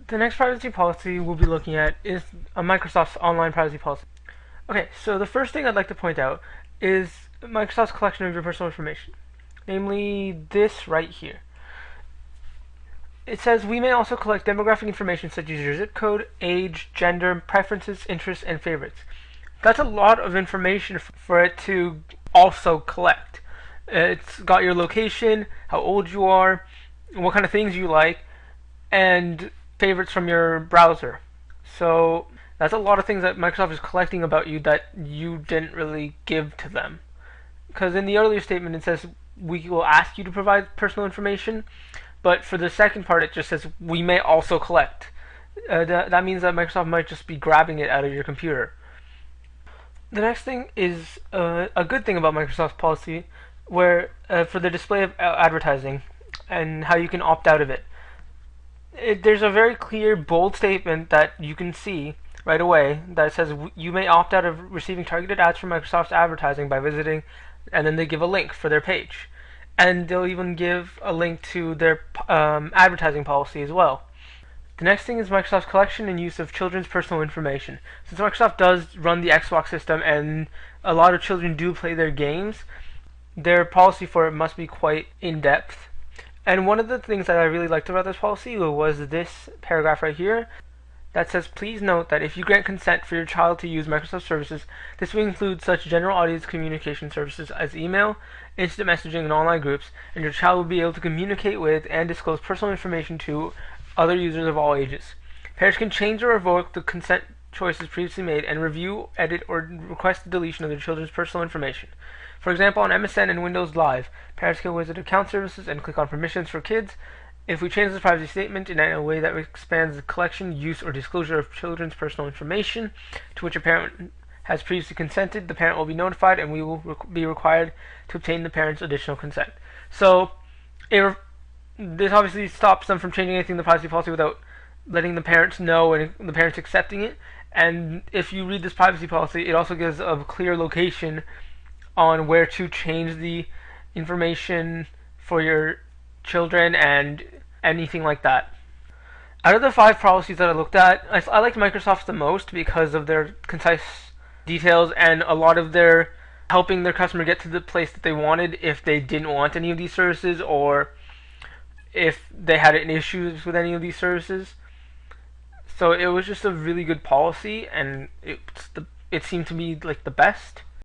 The next privacy policy we'll be looking at is Microsoft's online privacy policy. Okay, so the first thing I'd like to point out is Microsoft's collection of your personal information, namely this right here. It says we may also collect demographic information such as your zip code, age, gender, preferences, interests, and favorites. That's a lot of information for it to also collect. It's got your location, how old you are, what kind of things you like, and favorites from your browser. So that's a lot of things that Microsoft is collecting about you that you didn't really give to them. Because in the earlier statement it says we will ask you to provide personal information, but for the second part it just says we may also collect. That means that Microsoft might just be grabbing it out of your computer. The next thing is a good thing about Microsoft's policy, where for the display of advertising and how you can opt out of it. There's a very clear, bold statement that you can see right away that says you may opt out of receiving targeted ads from Microsoft's advertising by visiting, and then they give a link for their page. And they'll even give a link to their advertising policy as well. The next thing is Microsoft's collection and use of children's personal information. Since Microsoft does run the Xbox system and a lot of children do play their games, their policy for it must be quite in-depth. And one of the things that I really liked about this policy was this paragraph right here that says, please note that if you grant consent for your child to use Microsoft services, this will include such general audience communication services as email, instant messaging, and online groups, and your child will be able to communicate with and disclose personal information to other users of all ages. Parents can change or revoke the consent choices previously made and review, edit, or request the deletion of their children's personal information. For example, on MSN and Windows Live, parents can visit account services and click on permissions for kids. If we change the privacy statement in a way that expands the collection, use, or disclosure of children's personal information to which a parent has previously consented, the parent will be notified and we will be required to obtain the parent's additional consent. So, this obviously stops them from changing anything in the privacy policy without letting the parents know and the parents accepting it. And if you read this privacy policy, it also gives a clear location on where to change the information for your children and anything like that. Out of the 5 policies that I looked at, I liked Microsoft's the most because of their concise details and a lot of their helping their customer get to the place that they wanted if they didn't want any of these services or if they had any issues with any of these services. So it was just a really good policy, and it seemed to me like the best.